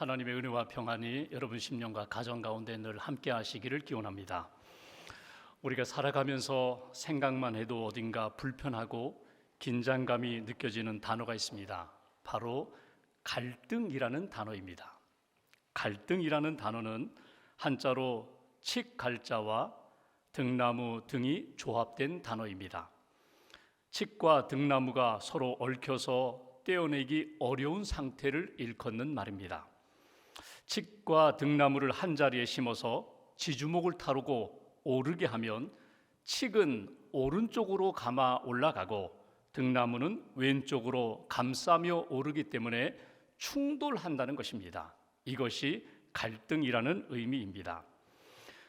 하나님의 은혜와 평안이 여러분 심령과 가정 가운데 늘 함께 하시기를 기원합니다. 우리가 살아가면서 생각만 해도 어딘가 불편하고 긴장감이 느껴지는 단어가 있습니다. 바로 갈등이라는 단어입니다. 갈등이라는 단어는 한자로 칡갈자와 등나무 등이 조합된 단어입니다. 칡과 등나무가 서로 얽혀서 떼어내기 어려운 상태를 일컫는 말입니다. 칡과 등나무를 한자리에 심어서 지주목을 타르고 오르게 하면 칡은 오른쪽으로 감아 올라가고 등나무는 왼쪽으로 감싸며 오르기 때문에 충돌한다는 것입니다. 이것이 갈등이라는 의미입니다.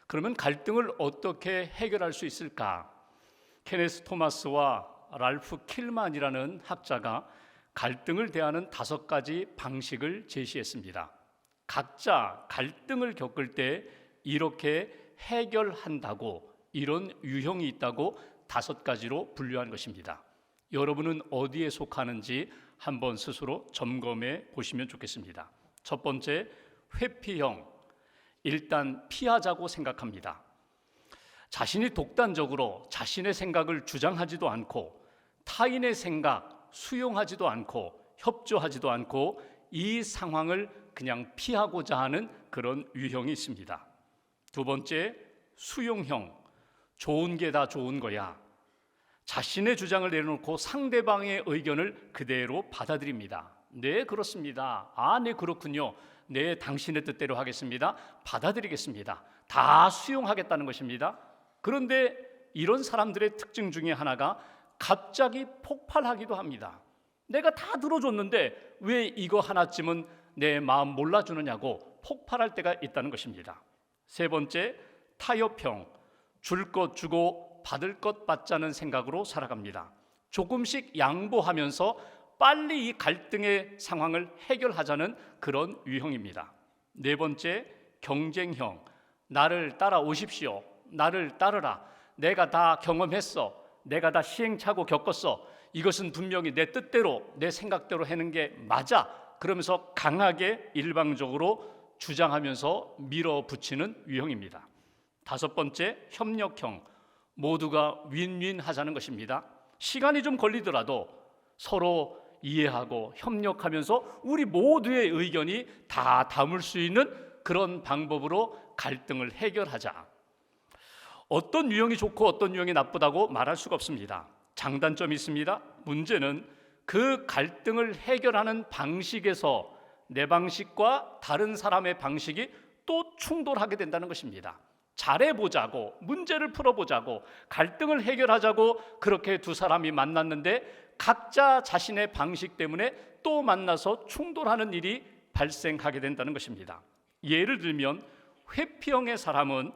그러면 갈등을 어떻게 해결할 수 있을까? 케네스 토마스와 랄프 킬만이라는 학자가 갈등을 대하는 5가지 방식을 제시했습니다. 각자 갈등을 겪을 때 이렇게 해결한다고, 이런 유형이 있다고 5가지로 분류한 것입니다. 여러분은 어디에 속하는지 한번 스스로 점검해 보시면 좋겠습니다. 첫 번째, 회피형. 일단 피하자고 생각합니다. 자신이 독단적으로 자신의 생각을 주장하지도 않고 타인의 생각 수용하지도 않고 협조하지도 않고 이 상황을 그냥 피하고자 하는 그런 유형이 있습니다. 두 번째, 수용형. 좋은 게 다 좋은 거야. 자신의 주장을 내려놓고 상대방의 의견을 그대로 받아들입니다. 네, 그렇습니다. 네, 그렇군요. 네, 당신의 뜻대로 하겠습니다. 받아들이겠습니다. 다 수용하겠다는 것입니다. 그런데 이런 사람들의 특징 중에 하나가 갑자기 폭발하기도 합니다. 내가 다 들어줬는데 왜 이거 하나쯤은 내 마음 몰라주느냐고 폭발할 때가 있다는 것입니다. 세 번째, 타협형. 줄 것 주고 받을 것 받자는 생각으로 살아갑니다. 조금씩 양보하면서 빨리 이 갈등의 상황을 해결하자는 그런 유형입니다. 네 번째, 경쟁형. 나를 따라오십시오. 나를 따르라. 내가 다 경험했어. 내가 다 시행착오 겪었어. 이것은 분명히 내 뜻대로 내 생각대로 하는 게 맞아. 그러면서 강하게 일방적으로 주장하면서 밀어붙이는 유형입니다. 5번째, 협력형. 모두가 윈윈 하자는 것입니다. 시간이 좀 걸리더라도 서로 이해하고 협력하면서 우리 모두의 의견이 다 담을 수 있는 그런 방법으로 갈등을 해결하자. 어떤 유형이 좋고 어떤 유형이 나쁘다고 말할 수가 없습니다. 장단점이 있습니다. 문제는 그 갈등을 해결하는 방식에서 내 방식과 다른 사람의 방식이 또 충돌하게 된다는 것입니다. 잘해보자고, 문제를 풀어보자고, 갈등을 해결하자고 그렇게 두 사람이 만났는데 각자 자신의 방식 때문에 또 만나서 충돌하는 일이 발생하게 된다는 것입니다. 예를 들면 회피형의 사람은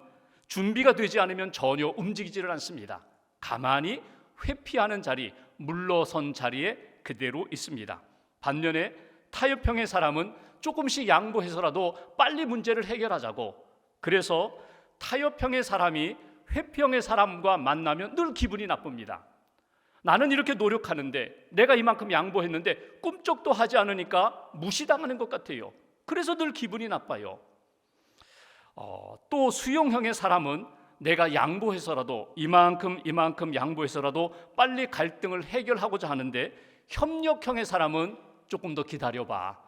준비가 되지 않으면 전혀 움직이지를 않습니다. 가만히 회피하는 자리, 물러선 자리에 그대로 있습니다. 반면에 타협형의 사람은 조금씩 양보해서라도 빨리 문제를 해결하자고, 그래서 타협형의 사람이 회피형의 사람과 만나면 늘 기분이 나쁩니다. 나는 이렇게 노력하는데 내가 이만큼 양보했는데 꿈쩍도 하지 않으니까 무시당하는 것 같아요. 그래서 늘 기분이 나빠요. 또 수용형의 사람은 내가 양보해서라도 이만큼 양보해서라도 빨리 갈등을 해결하고자 하는데, 협력형의 사람은 조금 더 기다려봐.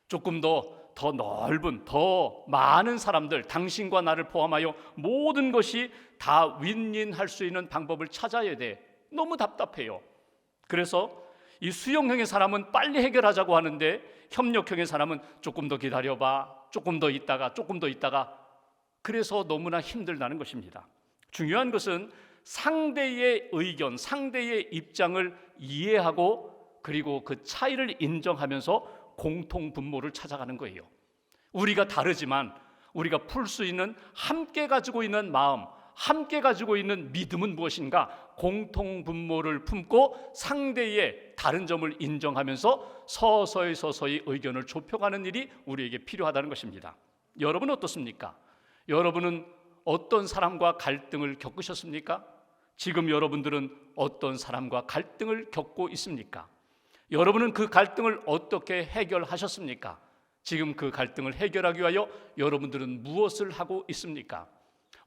조금 더 넓은, 더 많은 사람들, 당신과 나를 포함하여 모든 것이 다 윈윈할 수 있는 방법을 찾아야 돼. 너무 답답해요. 그래서 이 수용형의 사람은 빨리 해결하자고 하는데 협력형의 사람은 조금 더 기다려봐. 조금 더 있다가 그래서 너무나 힘들다는 것입니다. 중요한 것은 상대의 의견, 상대의 입장을 이해하고 그리고 그 차이를 인정하면서 공통 분모를 찾아가는 거예요. 우리가 다르지만 우리가 풀 수 있는, 함께 가지고 있는 마음, 함께 가지고 있는 믿음은 무엇인가? 공통 분모를 품고 상대의 다른 점을 인정하면서 서서히 의견을 좁혀가는 일이 우리에게 필요하다는 것입니다. 여러분은 어떻습니까? 여러분은 어떤 사람과 갈등을 겪으셨습니까? 지금 여러분들은 어떤 사람과 갈등을 겪고 있습니까? 여러분은 그 갈등을 어떻게 해결하셨습니까? 지금 그 갈등을 해결하기 위하여 여러분들은 무엇을 하고 있습니까?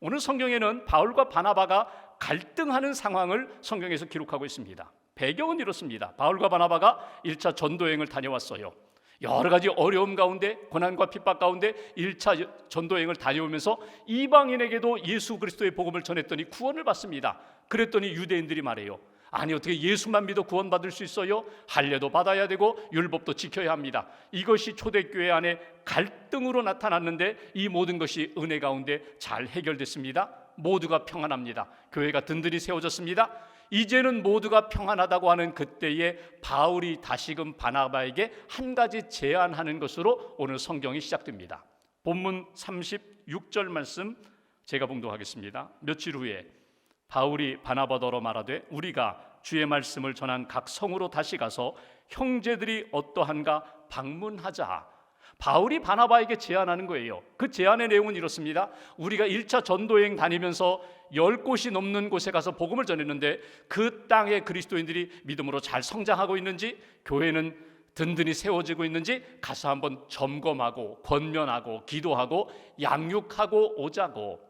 오늘 성경에는 바울과 바나바가 갈등하는 상황을 성경에서 기록하고 있습니다. 배경은 이렇습니다. 바울과 바나바가 1차 전도여행을 다녀왔어요. 여러 가지 어려움 가운데, 고난과 핍박 가운데 1차 전도여행을 다녀오면서 이방인에게도 예수 그리스도의 복음을 전했더니 구원을 받습니다. 그랬더니 유대인들이 말해요. 아니, 어떻게 예수만 믿어 구원받을 수 있어요? 할례도 받아야 되고 율법도 지켜야 합니다. 이것이 초대교회 안에 갈등으로 나타났는데 이 모든 것이 은혜 가운데 잘 해결됐습니다. 모두가 평안합니다. 교회가 든든히 세워졌습니다. 이제는 모두가 평안하다고 하는 그때에 바울이 다시금 바나바에게 한 가지 제안하는 것으로 오늘 성경이 시작됩니다. 본문 36절 말씀 제가 봉독하겠습니다. 며칠 후에 바울이 바나바더러 말하되 우리가 주의 말씀을 전한 각 성으로 다시 가서 형제들이 어떠한가 방문하자. 바울이 바나바에게 제안하는 거예요. 그 제안의 내용은 이렇습니다. 우리가 1차 전도여행 다니면서 10곳이 넘는 곳에 가서 복음을 전했는데 그 땅에 그리스도인들이 믿음으로 잘 성장하고 있는지, 교회는 든든히 세워지고 있는지 가서 한번 점검하고 권면하고 기도하고 양육하고 오자고.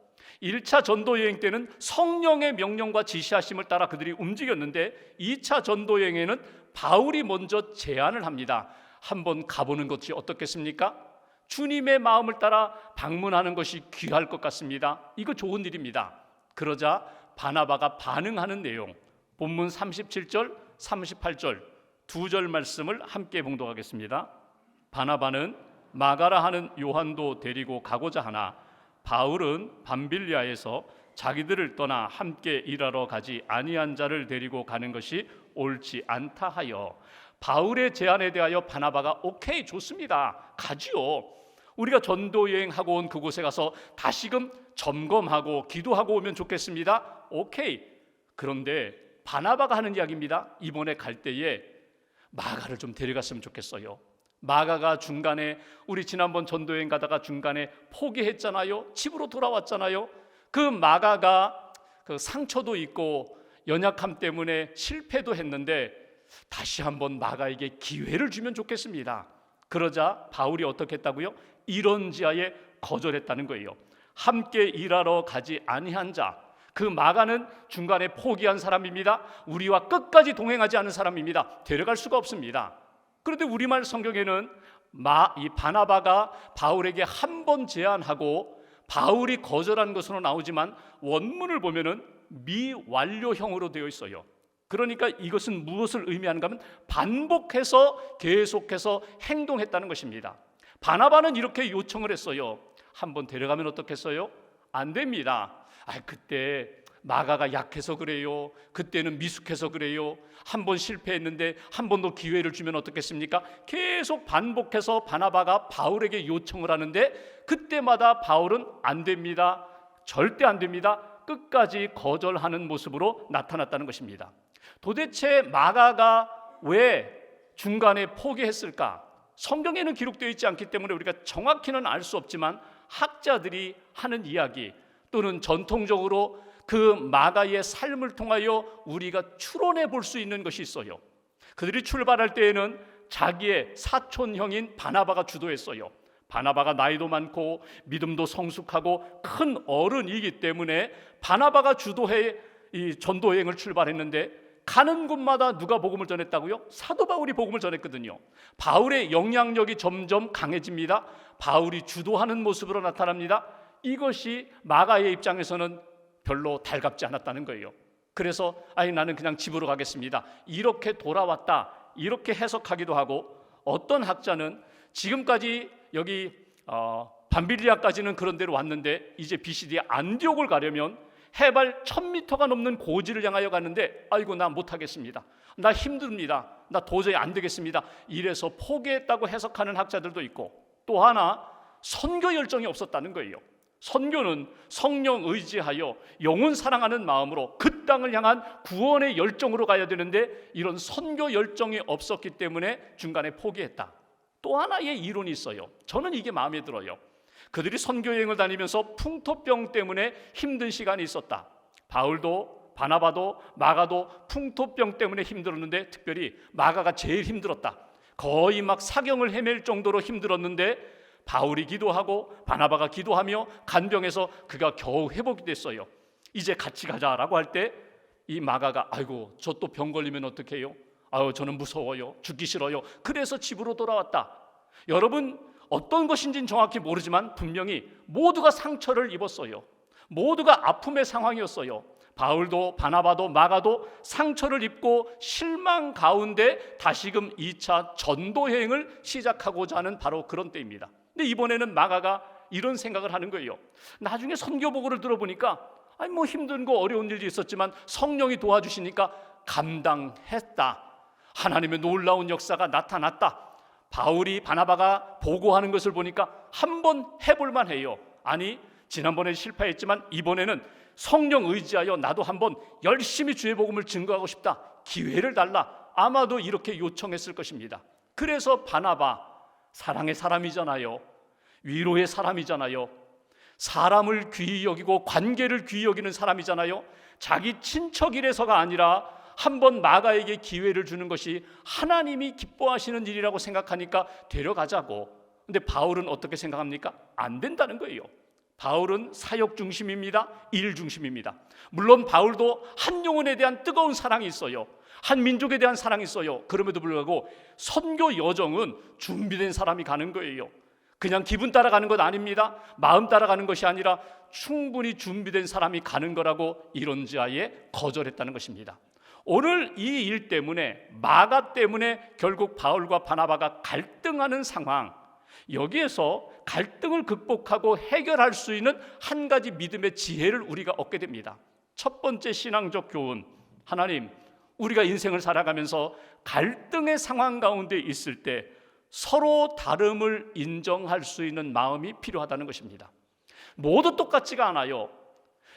1차 전도여행 때는 성령의 명령과 지시하심을 따라 그들이 움직였는데 2차 전도여행에는 바울이 먼저 제안을 합니다. 한번 가보는 것이 어떻겠습니까? 주님의 마음을 따라 방문하는 것이 귀할 것 같습니다. 이거 좋은 일입니다. 그러자 바나바가 반응하는 내용, 본문 37절, 38절 두 절 말씀을 함께 봉독하겠습니다. 바나바는 마가라 하는 요한도 데리고 가고자 하나 바울은 밤빌리아에서 자기들을 떠나 함께 일하러 가지 아니한 자를 데리고 가는 것이 옳지 않다 하여. 바울의 제안에 대하여 바나바가 오케이, 좋습니다, 가지요. 우리가 전도여행하고 온 그곳에 가서 다시금 점검하고 기도하고 오면 좋겠습니다. 오케이. 그런데 바나바가 하는 이야기입니다. 이번에 갈 때에 마가를 좀 데려갔으면 좋겠어요. 마가가 중간에, 우리 지난번 전도여행 가다가 중간에 포기했잖아요. 집으로 돌아왔잖아요. 그 마가가 그 상처도 있고 연약함 때문에 실패도 했는데 다시 한번 마가에게 기회를 주면 좋겠습니다. 그러자 바울이 어떻게 했다고요? 이런지하에 거절했다는 거예요. 함께 일하러 가지 아니한 자, 그 마가는 중간에 포기한 사람입니다. 우리와 끝까지 동행하지 않은 사람입니다. 데려갈 수가 없습니다. 그런데 우리말 성경에는 이 바나바가 바울에게 한 번 제안하고 바울이 거절한 것으로 나오지만 원문을 보면은 미완료형으로 되어 있어요. 그러니까 이것은 무엇을 의미하는가 하면 반복해서 계속해서 행동했다는 것입니다. 바나바는 이렇게 요청을 했어요. 한번 데려가면 어떻겠어요? 안 됩니다. 그때 마가가 약해서 그래요. 그때는 미숙해서 그래요. 한 번 실패했는데 한 번 더 기회를 주면 어떻겠습니까? 계속 반복해서 바나바가 바울에게 요청을 하는데 그때마다 바울은 안 됩니다. 절대 안 됩니다. 끝까지 거절하는 모습으로 나타났다는 것입니다. 도대체 마가가 왜 중간에 포기했을까? 성경에는 기록되어 있지 않기 때문에 우리가 정확히는 알 수 없지만 학자들이 하는 이야기 또는 전통적으로 그 마가의 삶을 통하여 우리가 추론해 볼 수 있는 것이 있어요. 그들이 출발할 때에는 자기의 사촌형인 바나바가 주도했어요. 바나바가 나이도 많고 믿음도 성숙하고 큰 어른이기 때문에 바나바가 주도해 이 전도여행을 출발했는데 가는 곳마다 누가 복음을 전했다고요? 사도 바울이 복음을 전했거든요. 바울의 영향력이 점점 강해집니다. 바울이 주도하는 모습으로 나타납니다. 이것이 마가의 입장에서는 별로 달갑지 않았다는 거예요. 그래서 나는 그냥 집으로 가겠습니다, 이렇게 돌아왔다, 이렇게 해석하기도 하고, 어떤 학자는 지금까지 여기 밤빌리아까지는 그런 데로 왔는데 이제 BCD 안디옥을 가려면 해발 1000m가 넘는 고지를 향하여 가는데 나 못하겠습니다, 나 힘듭니다, 나 도저히 안 되겠습니다, 이래서 포기했다고 해석하는 학자들도 있고, 또 하나 선교 열정이 없었다는 거예요. 선교는 성령 의지하여 영혼 사랑하는 마음으로 그 땅을 향한 구원의 열정으로 가야 되는데 이런 선교 열정이 없었기 때문에 중간에 포기했다. 또 하나의 이론이 있어요. 저는 이게 마음에 들어요. 그들이 선교여행을 다니면서 풍토병 때문에 힘든 시간이 있었다. 바울도 바나바도 마가도 풍토병 때문에 힘들었는데 특별히 마가가 제일 힘들었다. 거의 막 사경을 헤맬 정도로 힘들었는데 바울이 기도하고 바나바가 기도하며 간병해서 그가 겨우 회복이 됐어요. 이제 같이 가자라고 할 때 이 마가가 아이고 저 또 병 걸리면 어떡해요? 아유 저는 무서워요. 죽기 싫어요. 그래서 집으로 돌아왔다. 여러분 어떤 것인지는 정확히 모르지만 분명히 모두가 상처를 입었어요. 모두가 아픔의 상황이었어요. 바울도 바나바도 마가도 상처를 입고 실망 가운데 다시금 2차 전도 여행을 시작하고자 하는 바로 그런 때입니다. 근데 이번에는 마가가 이런 생각을 하는 거예요. 나중에 선교 보고를 들어보니까 아니 뭐 힘든 거 어려운 일도 있었지만 성령이 도와주시니까 감당했다. 하나님의 놀라운 역사가 나타났다. 바울이 바나바가 보고하는 것을 보니까 한번 해볼만 해요. 아니 지난번에 실패했지만 이번에는 성령 의지하여 나도 한번 열심히 주의 복음을 증거하고 싶다. 기회를 달라. 아마도 이렇게 요청했을 것입니다. 그래서 바나바 사랑의 사람이잖아요. 위로의 사람이잖아요. 사람을 귀히 여기고 관계를 귀히 여기는 사람이잖아요. 자기 친척이라서가 아니라 한번 마가에게 기회를 주는 것이 하나님이 기뻐하시는 일이라고 생각하니까 데려가자고. 근데 바울은 어떻게 생각합니까? 안 된다는 거예요. 바울은 사역 중심입니다. 일 중심입니다. 물론 바울도 한 영혼에 대한 뜨거운 사랑이 있어요. 한 민족에 대한 사랑이 있어요. 그럼에도 불구하고 선교 여정은 준비된 사람이 가는 거예요. 그냥 기분 따라가는 것 아닙니다. 마음 따라가는 것이 아니라 충분히 준비된 사람이 가는 거라고 이론지하에 거절했다는 것입니다. 오늘 이 일 때문에 마가 때문에 결국 바울과 바나바가 갈등하는 상황, 여기에서 갈등을 극복하고 해결할 수 있는 한 가지 믿음의 지혜를 우리가 얻게 됩니다. 첫 번째 신앙적 교훈, 하나님 우리가 인생을 살아가면서 갈등의 상황 가운데 있을 때 서로 다름을 인정할 수 있는 마음이 필요하다는 것입니다. 모두 똑같지가 않아요.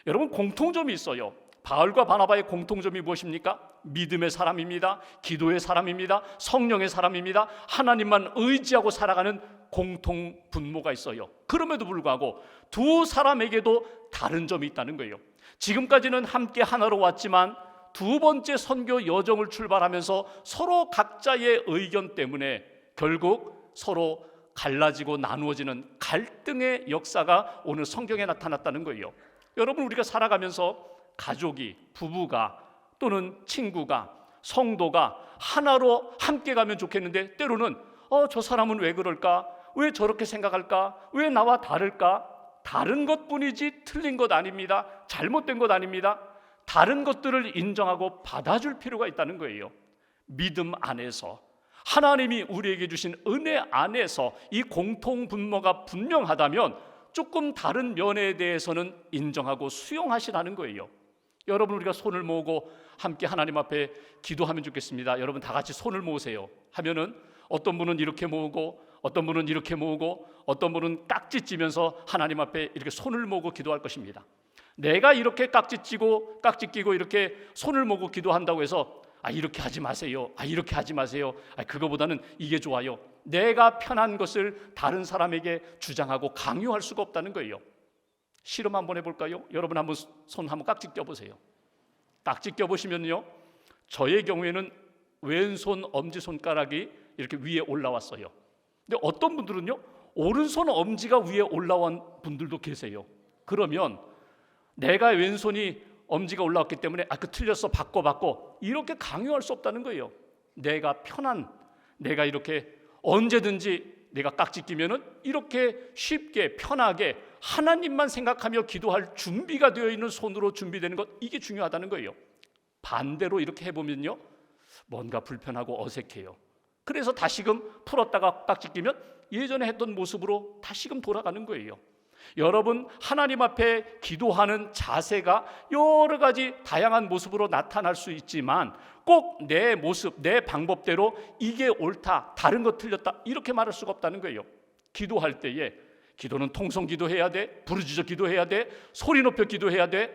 여러분 공통점이 있어요. 바울과 바나바의 공통점이 무엇입니까? 믿음의 사람입니다. 기도의 사람입니다. 성령의 사람입니다. 하나님만 의지하고 살아가는 공통 분모가 있어요. 그럼에도 불구하고 두 사람에게도 다른 점이 있다는 거예요. 지금까지는 함께 하나로 왔지만 두 번째 선교 여정을 출발하면서 서로 각자의 의견 때문에 결국 서로 갈라지고 나누어지는 갈등의 역사가 오늘 성경에 나타났다는 거예요. 여러분 우리가 살아가면서 가족이, 부부가 또는 친구가, 성도가 하나로 함께 가면 좋겠는데 때로는 저 사람은 왜 그럴까? 왜 저렇게 생각할까? 왜 나와 다를까? 다른 것뿐이지 틀린 것 아닙니다. 잘못된 것 아닙니다. 다른 것들을 인정하고 받아줄 필요가 있다는 거예요. 믿음 안에서 하나님이 우리에게 주신 은혜 안에서 이 공통 분모가 분명하다면 조금 다른 면에 대해서는 인정하고 수용하시라는 거예요. 여러분 우리가 손을 모으고 함께 하나님 앞에 기도하면 좋겠습니다. 여러분 다 같이 손을 모으세요. 하면은 어떤 분은 이렇게 모으고 어떤 분은 이렇게 모으고 어떤 분은 깍지 찌면서 하나님 앞에 이렇게 손을 모으고 기도할 것입니다. 내가 이렇게 깍지 끼고 이렇게 손을 모으고 기도한다고 해서 이렇게 하지 마세요. 이렇게 하지 마세요. 그거보다는 이게 좋아요. 내가 편한 것을 다른 사람에게 주장하고 강요할 수가 없다는 거예요. 실험 한번 해볼까요? 여러분 한번 손 한번 깍지 껴보세요. 깍지 껴보시면요, 저의 경우에는 왼손 엄지손가락이 이렇게 위에 올라왔어요. 근데 어떤 분들은요, 오른손 엄지가 위에 올라온 분들도 계세요. 그러면 내가 왼손이 엄지가 올라왔기 때문에 그 틀렸어 바꿔 이렇게 강요할 수 없다는 거예요. 내가 편한, 내가 이렇게 언제든지 내가 깍지 끼면은 이렇게 쉽게 편하게 하나님만 생각하며 기도할 준비가 되어 있는 손으로 준비되는 것, 이게 중요하다는 거예요. 반대로 이렇게 해보면요, 뭔가 불편하고 어색해요. 그래서 다시금 풀었다가 깍지 끼면 예전에 했던 모습으로 다시금 돌아가는 거예요. 여러분 하나님 앞에 기도하는 자세가 여러 가지 다양한 모습으로 나타날 수 있지만 꼭 내 모습, 내 방법대로 이게 옳다, 다른 거 틀렸다 이렇게 말할 수가 없다는 거예요. 기도할 때에 기도는 통성 기도해야 돼? 부르짖어 기도해야 돼? 소리 높여 기도해야 돼?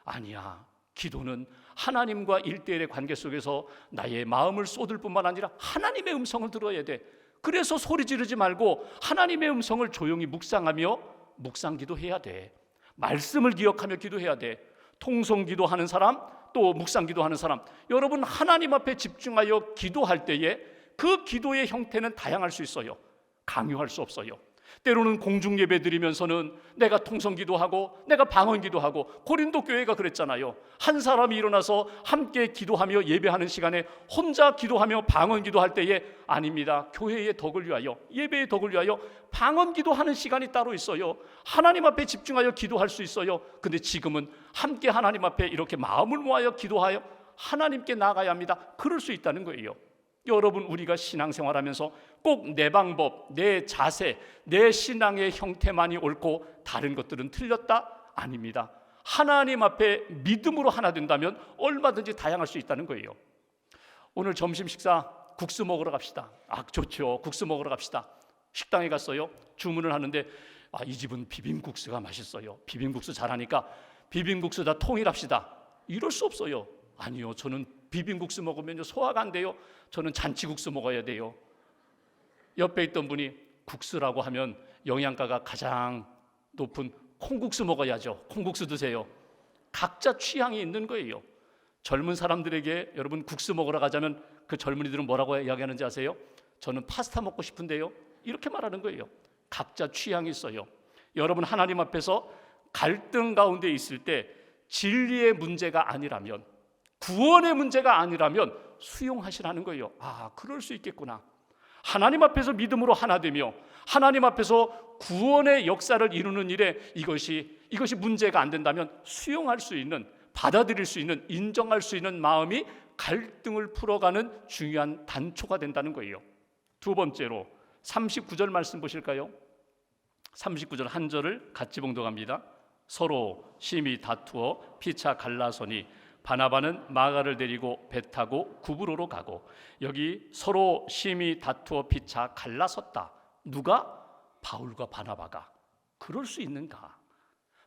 아니야. 기도는 하나님과 일대일의 관계 속에서 나의 마음을 쏟을 뿐만 아니라 하나님의 음성을 들어야 돼. 그래서 소리 지르지 말고 하나님의 음성을 조용히 묵상하며 묵상 기도해야 돼. 말씀을 기억하며 기도해야 돼. 통성 기도하는 사람, 또 묵상 기도하는 사람, 여러분 하나님 앞에 집중하여 기도할 때에 그 기도의 형태는 다양할 수 있어요. 강요할 수 없어요. 때로는 공중 예배 드리면서는 내가 통성 기도하고 내가 방언 기도하고, 고린도 교회가 그랬잖아요. 한 사람이 일어나서 함께 기도하며 예배하는 시간에 혼자 기도하며 방언 기도할 때에 아닙니다. 교회의 덕을 위하여, 예배의 덕을 위하여 방언 기도하는 시간이 따로 있어요. 하나님 앞에 집중하여 기도할 수 있어요. 근데 지금은 함께 하나님 앞에 이렇게 마음을 모아여 기도하여 하나님께 나아가야 합니다. 그럴 수 있다는 거예요. 여러분, 우리가 신앙생활하면서 꼭 내 방법, 내 자세, 내 신앙의 형태만이 옳고 다른 것들은 틀렸다? 아닙니다. 하나님 앞에 믿음으로 하나 된다면 얼마든지 다양할 수 있다는 거예요. 오늘 점심 식사 국수 먹으러 갑시다. 좋죠. 국수 먹으러 갑시다. 식당에 갔어요. 주문을 하는데 이 집은 비빔국수가 맛있어요. 비빔국수 잘하니까 비빔국수 다 통일합시다. 이럴 수 없어요. 아니요, 저는 비빔국수 먹으면 소화가 안 돼요. 저는 잔치국수 먹어야 돼요. 옆에 있던 분이 국수라고 하면 영양가가 가장 높은 콩국수 먹어야죠. 콩국수 드세요. 각자 취향이 있는 거예요. 젊은 사람들에게 여러분 국수 먹으러 가자면 그 젊은이들은 뭐라고 이야기하는지 아세요? 저는 파스타 먹고 싶은데요. 이렇게 말하는 거예요. 각자 취향이 있어요. 여러분, 하나님 앞에서 갈등 가운데 있을 때 진리의 문제가 아니라면, 구원의 문제가 아니라면 수용하시라는 거예요. 그럴 수 있겠구나. 하나님 앞에서 믿음으로 하나 되며 하나님 앞에서 구원의 역사를 이루는 일에 이것이 문제가 안 된다면 수용할 수 있는, 받아들일 수 있는, 인정할 수 있는 마음이 갈등을 풀어가는 중요한 단초가 된다는 거예요. 두 번째로 39절 말씀 보실까요? 39절 한 절을 같이 봉독합니다. 서로 심히 다투어 피차 갈라서니 바나바는 마가를 데리고 배 타고 구브로로 가고. 여기 서로 심히 다투어 피차 갈라섰다. 누가? 바울과 바나바가. 그럴 수 있는가?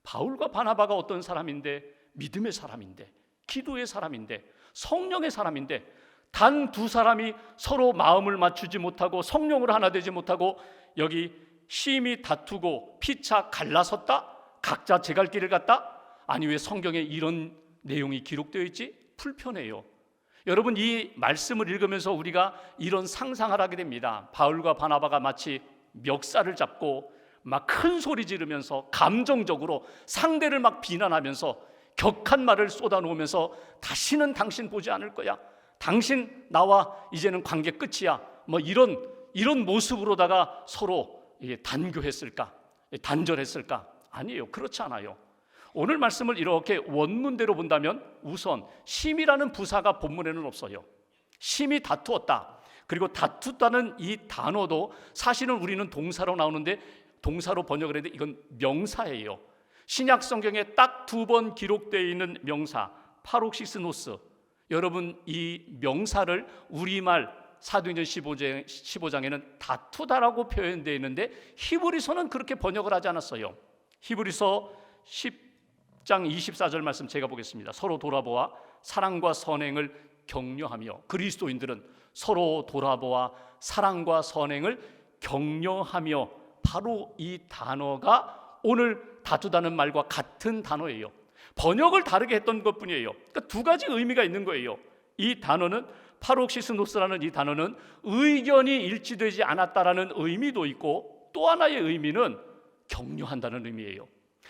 바울과 바나바가 어떤 사람인데, 믿음의 사람인데, 기도의 사람인데, 성령의 사람인데, 단 두 사람이 서로 마음을 맞추지 못하고 성령으로 하나 되지 못하고 여기 심히 다투고 피차 갈라섰다? 각자 제 갈 길을 갔다? 아니, 왜 성경에 이런 내용이 기록되어 있지? 불편해요. 여러분, 이 말씀을 읽으면서 우리가 이런 상상을 하게 됩니다. 바울과 바나바가 마치 멱살을 잡고 막 큰 소리 지르면서 감정적으로 상대를 막 비난하면서 격한 말을 쏟아놓으면서 다시는 당신 보지 않을 거야, 당신 나와 이제는 관계 끝이야, 뭐 이런 모습으로다가 서로 단교했을까, 단절했을까? 아니에요. 그렇지 않아요. 오늘 말씀을 이렇게 원문대로 본다면 우선 심이라는 부사가 본문에는 없어요. 심히 다투었다. 그리고 다투다는 이 단어도 사실은 우리는 동사로 나오는데 동사로 번역을 했는데 이건 명사예요. 신약 성경에 딱 두 번 기록되어 있는 명사 파록시스노스. 여러분, 이 명사를 우리말 사도행전 15장에는 다투다라고 표현되어 있는데 히브리서는 그렇게 번역을 하지 않았어요. 히브리서 10장 24절 말씀 제가 보겠습니다. 서로 돌아보아 사랑과 선행을 격려하며. 그리스도인들은 서로 돌아보아 사랑과 선행을 격려하며. 바로 이 단어가 오늘 다투다는 말과 같은 단어예요. 번역을 다르게 했던 것뿐이에요. 그러니까 두 가지 의미가 있는 거예요. 이 단어는 파록시스노스라는 이 단어는 의견이 일치되지 않았다라는 의미도 있고, 또 하나의 의미는 격려한다는 의미예요.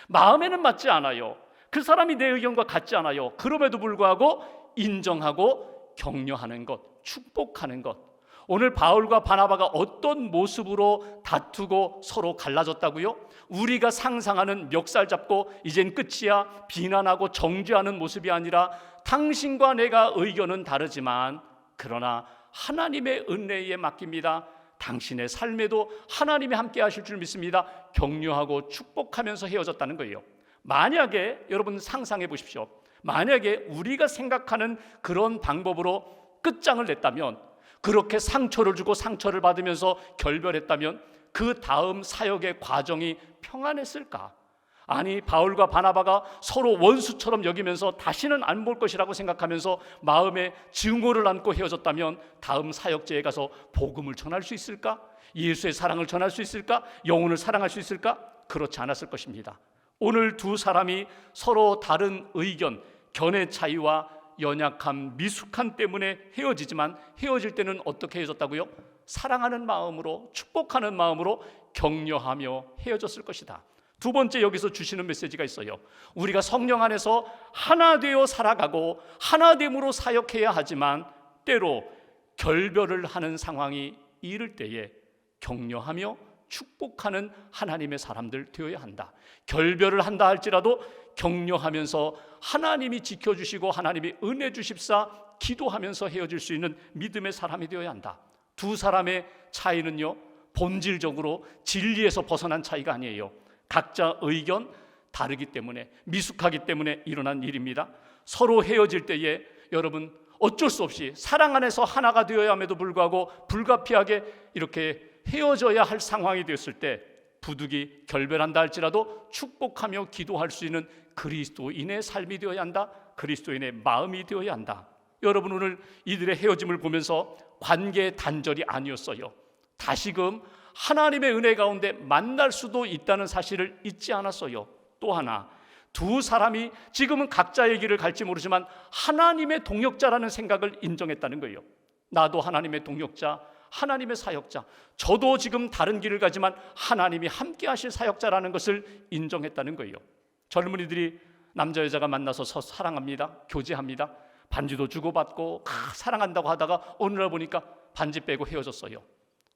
마음에는 맞지 않아요. 그 사람이 내 의견과 같지 않아요. 그럼에도 불구하고 인정하고 격려하는 것, 축복하는 것. 오늘 바울과 바나바가 어떤 모습으로 다투고 서로 갈라졌다고요? 우리가 상상하는 멱살 잡고 이젠 끝이야 비난하고 정죄하는 모습이 아니라, 당신과 내가 의견은 다르지만 그러나 하나님의 은혜에 맡깁니다. 당신의 삶에도 하나님이 함께 하실 줄 믿습니다. 격려하고 축복하면서 헤어졌다는 거예요. 만약에 여러분 상상해 보십시오. 만약에 우리가 생각하는 그런 방법으로 끝장을 냈다면, 그렇게 상처를 주고 상처를 받으면서 결별했다면 그 다음 사역의 과정이 평안했을까? 아니, 바울과 바나바가 서로 원수처럼 여기면서 다시는 안 볼 것이라고 생각하면서 마음에 증오를 안고 헤어졌다면 다음 사역지에 가서 복음을 전할 수 있을까? 예수의 사랑을 전할 수 있을까? 영혼을 사랑할 수 있을까? 그렇지 않았을 것입니다. 오늘 두 사람이 서로 다른 의견, 견해 차이와 연약함, 미숙함 때문에 헤어지지만 헤어질 때는 어떻게 헤어졌다고요? 사랑하는 마음으로, 축복하는 마음으로 격려하며 헤어졌을 것이다. 두 번째, 여기서 주시는 메시지가 있어요. 우리가 성령 안에서 하나 되어 살아가고 하나됨으로 사역해야 하지만 때로 결별을 하는 상황이 이를 때에 격려하며 축복하는 하나님의 사람들 되어야 한다. 결별을 한다 할지라도 격려하면서 하나님이 지켜주시고 하나님이 은혜 주십사 기도하면서 헤어질 수 있는 믿음의 사람이 되어야 한다. 두 사람의 차이는요, 본질적으로 진리에서 벗어난 차이가 아니에요. 각자 의견 다르기 때문에, 미숙하기 때문에 일어난 일입니다. 서로 헤어질 때에 여러분 어쩔 수 없이 사랑 안에서 하나가 되어야 함에도 불구하고 불가피하게 이렇게 헤어져야 할 상황이 되었을 때 부득이 결별한다 할지라도 축복하며 기도할 수 있는 그리스도인의 삶이 되어야 한다. 그리스도인의 마음이 되어야 한다. 여러분, 오늘 이들의 헤어짐을 보면서 관계의 단절이 아니었어요. 다시금 하나님의 은혜 가운데 만날 수도 있다는 사실을 잊지 않았어요. 또 하나, 두 사람이 지금은 각자의 길을 갈지 모르지만 하나님의 동역자라는 생각을 인정했다는 거예요. 나도 하나님의 동역자, 하나님의 사역자, 저도 지금 다른 길을 가지만 하나님이 함께 하실 사역자라는 것을 인정했다는 거예요. 젊은이들이 남자 여자가 만나서 사랑합니다, 교제합니다, 반지도 주고받고 사랑한다고 하다가 어느 날 보니까 반지 빼고 헤어졌어요.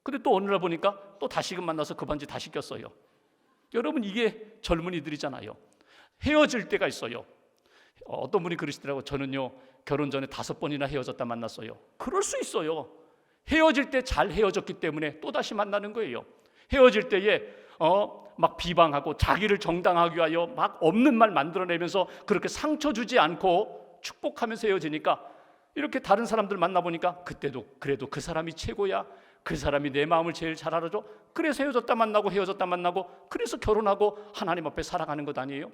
근데 또 어느 날 보니까 또 다시금 만나서 그 반지 다시 꼈어요. 여러분, 이게 젊은이들이잖아요. 헤어질 때가 있어요. 어떤 분이 그러시더라고요. 저는요, 결혼 전에 5번이나 헤어졌다 만났어요. 그럴 수 있어요. 헤어질 때 잘 헤어졌기 때문에 또다시 만나는 거예요. 헤어질 때에 막 비방하고 자기를 정당하기 위하여 막 없는 말 만들어내면서 그렇게 상처 주지 않고 축복하면서 헤어지니까 이렇게 다른 사람들 만나보니까 그때도 그래도 그 사람이 최고야, 그 사람이 내 마음을 제일 잘 알아줘, 그래서 헤어졌다 만나고 헤어졌다 만나고 그래서 결혼하고 하나님 앞에 살아가는 것 아니에요?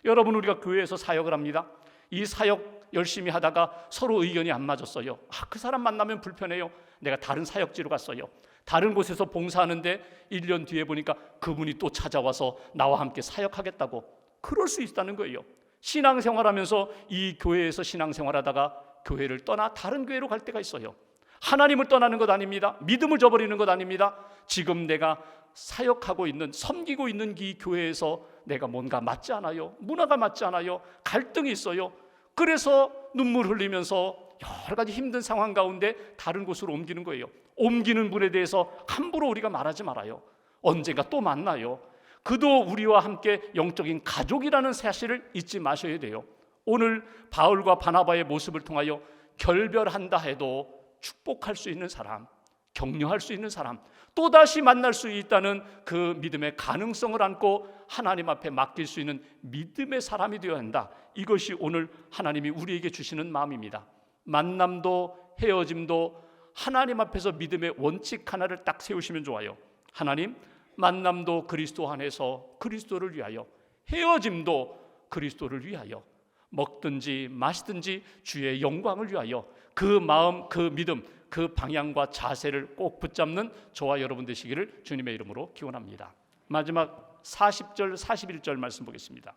여러분, 우리가 교회에서 사역을 합니다. 이 사역 열심히 하다가 서로 의견이 안 맞았어요. 그 사람 만나면 불편해요. 내가 다른 사역지로 갔어요. 다른 곳에서 봉사하는데 1년 뒤에 보니까 그분이 또 찾아와서 나와 함께 사역하겠다고. 그럴 수 있다는 거예요. 신앙생활하면서 이 교회에서 신앙생활하다가 교회를 떠나 다른 교회로 갈 때가 있어요. 하나님을 떠나는 것 아닙니다. 믿음을 저버리는 것 아닙니다. 지금 내가 사역하고 있는, 섬기고 있는 이 교회에서 내가 뭔가 맞지 않아요. 문화가 맞지 않아요. 갈등이 있어요. 그래서 눈물 흘리면서 여러 가지 힘든 상황 가운데 다른 곳으로 옮기는 거예요. 옮기는 분에 대해서 함부로 우리가 말하지 말아요. 언젠가 또 만나요. 그도 우리와 함께 영적인 가족이라는 사실을 잊지 마셔야 돼요. 오늘 바울과 바나바의 모습을 통하여 결별한다 해도 축복할 수 있는 사람, 격려할 수 있는 사람, 또다시 만날 수 있다는 그 믿음의 가능성을 안고 하나님 앞에 맡길 수 있는 믿음의 사람이 되어야 한다. 이것이 오늘 하나님이 우리에게 주시는 마음입니다. 만남도 헤어짐도 하나님 앞에서 믿음의 원칙 하나를 딱 세우시면 좋아요. 하나님, 만남도 그리스도 안에서 그리스도를 위하여, 헤어짐도 그리스도를 위하여, 먹든지 마시든지 주의 영광을 위하여, 그 마음, 그 믿음, 그 방향과 자세를 꼭 붙잡는 저와 여러분 되시기를 주님의 이름으로 기원합니다. 마지막 40절 41절 말씀 보겠습니다.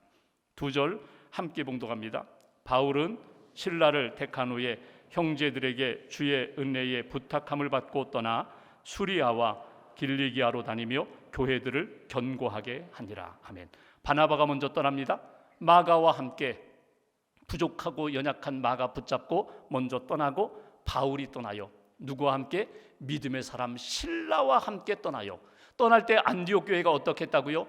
2절 함께 봉독합니다. 바울은 신라를 택한 후에 형제들에게 주의 은혜의 부탁함을 받고 떠나 수리아와 길리기아로 다니며 교회들을 견고하게 하니라. 아멘. 바나바가 먼저 떠납니다. 마가와 함께 부족하고 연약한 마가 붙잡고 먼저 떠나고 바울이 떠나요. 누구와 함께? 믿음의 사람 신라와 함께 떠나요. 떠날 때 안디옥 교회가 어떻게 했다고요?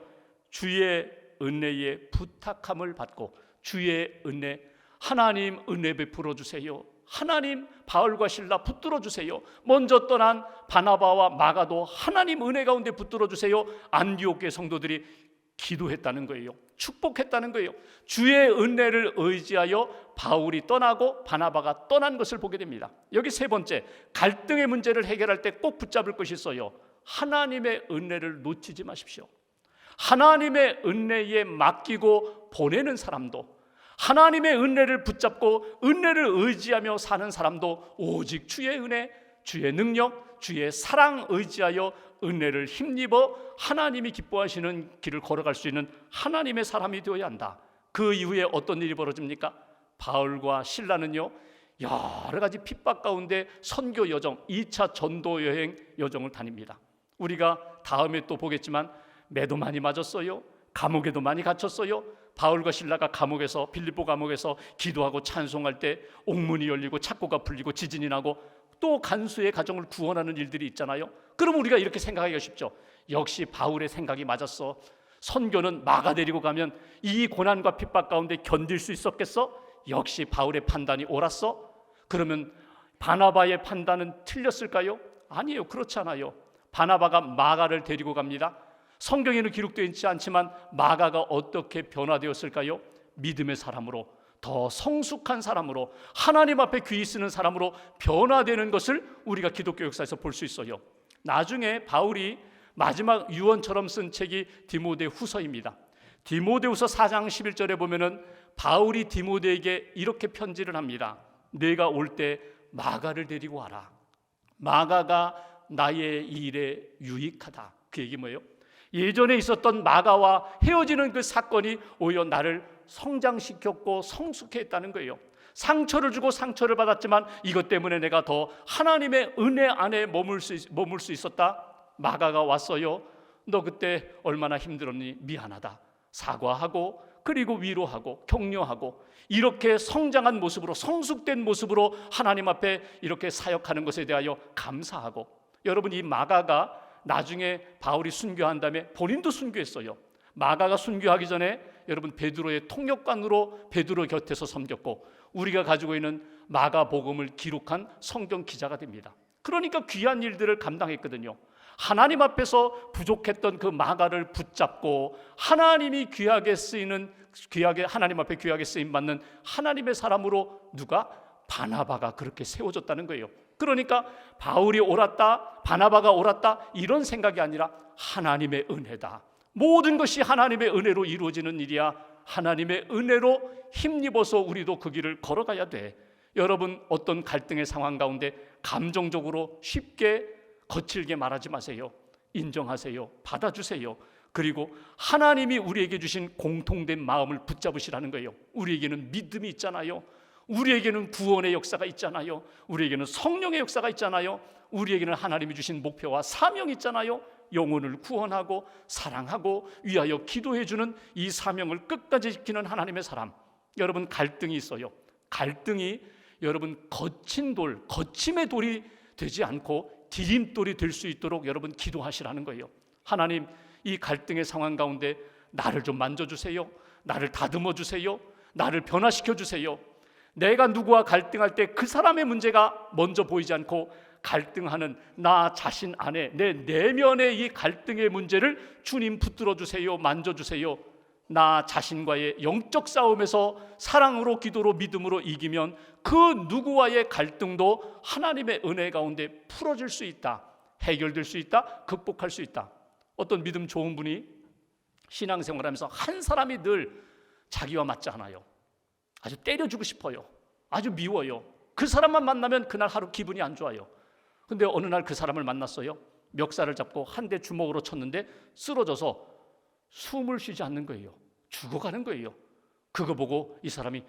주의 은혜의 부탁함을 받고, 주의 은혜, 하나님 은혜 베풀어 주세요. 하나님 바울과 신라 붙들어 주세요. 먼저 떠난 바나바와 마가도 하나님 은혜 가운데 붙들어 주세요. 안디옥 교회 성도들이 기도했다는 거예요. 축복했다는 거예요. 주의 은혜를 의지하여 바울이 떠나고 바나바가 떠난 것을 보게 됩니다. 여기 세 번째, 갈등의 문제를 해결할 때 꼭 붙잡을 것이 있어요. 하나님의 은혜를 놓치지 마십시오. 하나님의 은혜에 맡기고 보내는 사람도, 하나님의 은혜를 붙잡고 은혜를 의지하며 사는 사람도 오직 주의 은혜, 주의 능력, 주의 사랑 의지하여 은혜를 힘입어 하나님이 기뻐하시는 길을 걸어갈 수 있는 하나님의 사람이 되어야 한다. 그 이후에 어떤 일이 벌어집니까? 바울과 신라는요, 여러 가지 핍박 가운데 선교 여정, 2차 전도 여행 여정을 다닙니다. 우리가 다음에 또 보겠지만 매도 많이 맞았어요. 감옥에도 많이 갇혔어요. 바울과 실라가 감옥에서, 빌립보 감옥에서 기도하고 찬송할 때 옥문이 열리고 착고가 풀리고 지진이 나고 또 간수의 가정을 구원하는 일들이 있잖아요. 그럼 우리가 이렇게 생각하기가 쉽죠. 역시 바울의 생각이 맞았어. 선교는 마가 데리고 가면 이 고난과 핍박 가운데 견딜 수 있었겠어? 역시 바울의 판단이 옳았어? 그러면 바나바의 판단은 틀렸을까요? 아니에요. 그렇지 않아요. 바나바가 마가를 데리고 갑니다. 성경에는 기록되어 있지 않지만 마가가 어떻게 변화되었을까요? 믿음의 사람으로, 더 성숙한 사람으로, 하나님 앞에 귀히 쓰는 사람으로 변화되는 것을 우리가 기독교 역사에서 볼 수 있어요. 나중에 바울이 마지막 유언처럼 쓴 책이 디모데후서입니다. 디모데후서 4장 11절에 보면은 바울이 디모데에게 이렇게 편지를 합니다. 내가 올 때 마가를 데리고 와라. 마가가 나의 일에 유익하다. 그 얘기 뭐예요? 예전에 있었던 마가와 헤어지는 그 사건이 오히려 나를 성장시켰고 성숙해 했다는 거예요. 상처를 주고 상처를 받았지만 이것 때문에 내가 더 하나님의 은혜 안에 머물 수 있었다. 마가가 왔어요. 너 그때 얼마나 힘들었니? 미안하다. 사과하고 그리고 위로하고 격려하고 이렇게 성장한 모습으로, 성숙된 모습으로 하나님 앞에 이렇게 사역하는 것에 대하여 감사하고. 여러분, 이 마가가 나중에 바울이 순교한 다음에 본인도 순교했어요. 마가가 순교하기 전에 여러분 베드로의 통역관으로 베드로 곁에서 섬겼고 우리가 가지고 있는 마가복음을 기록한 성경 기자가 됩니다. 그러니까 귀한 일들을 감당했거든요. 하나님 앞에서 부족했던 그 마가를 붙잡고 하나님이 하나님 앞에 귀하게 쓰임 받는 하나님의 사람으로 누가? 바나바가 그렇게 세워졌다는 거예요. 그러니까 바울이 옳았다, 바나바가 옳았다 이런 생각이 아니라 하나님의 은혜다. 모든 것이 하나님의 은혜로 이루어지는 일이야. 하나님의 은혜로 힘입어서 우리도 그 길을 걸어가야 돼. 여러분, 어떤 갈등의 상황 가운데 감정적으로 쉽게 거칠게 말하지 마세요. 인정하세요. 받아주세요. 그리고 하나님이 우리에게 주신 공통된 마음을 붙잡으시라는 거예요. 우리에게는 믿음이 있잖아요. 우리에게는 구원의 역사가 있잖아요. 우리에게는 성령의 역사가 있잖아요. 우리에게는 하나님이 주신 목표와 사명이 있잖아요. 영혼을 구원하고 사랑하고 위하여 기도해주는 이 사명을 끝까지 지키는 하나님의 사람. 여러분, 갈등이 있어요. 갈등이 여러분 거친 돌, 거침의 돌이 되지 않고 디딤돌이 될 수 있도록 여러분 기도하시라는 거예요. 하나님, 이 갈등의 상황 가운데 나를 좀 만져주세요. 나를 다듬어 주세요. 나를 변화시켜 주세요. 내가 누구와 갈등할 때 그 사람의 문제가 먼저 보이지 않고 갈등하는 나 자신 안에 내 내면의 이 갈등의 문제를 주님 붙들어 주세요. 만져주세요. 나 자신과의 영적 싸움에서 사랑으로, 기도로, 믿음으로 이기면 그 누구와의 갈등도 하나님의 은혜 가운데 풀어질 수 있다. 해결될 수 있다. 극복할 수 있다. 어떤 믿음 좋은 분이 신앙생활하면서 한 사람이 늘 자기와 맞지 않아요. 아주 때려주고 싶어요. 아주 미워요. 그 사람만 만나면 그날 하루 기분이 안 좋아요. 근데 어느 날 그 사람을 만났어요. 멱살을 잡고 한 대 주먹으로 쳤는데 쓰러져서 숨을 쉬지 않는 거예요. 죽어가는 거예요. 그거 보고 이 사람이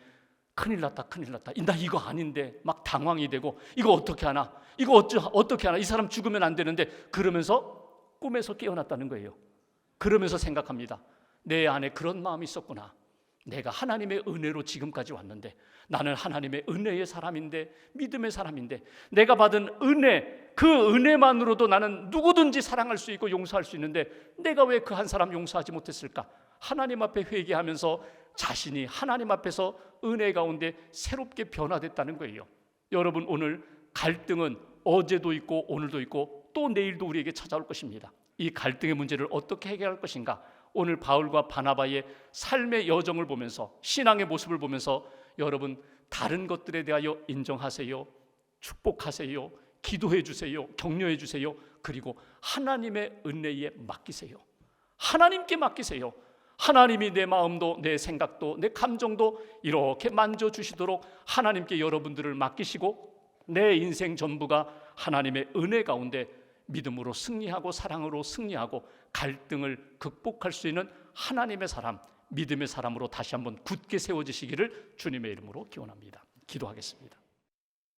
큰일 났다, 큰일 났다. 나 이거 아닌데 막 당황이 되고 이거 어떻게 하나? 이거 어떻게 하나? 이 사람 죽으면 안 되는데 그러면서 꿈에서 깨어났다는 거예요. 그러면서 생각합니다. 내 안에 그런 마음이 있었구나. 내가 하나님의 은혜로 지금까지 왔는데 나는 하나님의 은혜의 사람인데 믿음의 사람인데 내가 받은 은혜, 그 은혜만으로도 나는 누구든지 사랑할 수 있고 용서할 수 있는데 내가 왜 그 한 사람 용서하지 못했을까? 하나님 앞에 회개하면서 자신이 하나님 앞에서 은혜 가운데 새롭게 변화됐다는 거예요. 여러분, 오늘 갈등은 어제도 있고 오늘도 있고 또 내일도 우리에게 찾아올 것입니다. 이 갈등의 문제를 어떻게 해결할 것인가? 오늘 바울과 바나바의 삶의 여정을 보면서 신앙의 모습을 보면서 여러분 다른 것들에 대하여 인정하세요. 축복하세요. 기도해 주세요. 격려해 주세요. 그리고 하나님의 은혜에 맡기세요. 하나님께 맡기세요. 하나님이 내 마음도 내 생각도 내 감정도 이렇게 만져주시도록 하나님께 여러분들을 맡기시고 내 인생 전부가 하나님의 은혜 가운데 믿음으로 승리하고 사랑으로 승리하고 갈등을 극복할 수 있는 하나님의 사람, 믿음의 사람으로 다시 한번 굳게 세워지시기를 주님의 이름으로 기원합니다. 기도하겠습니다.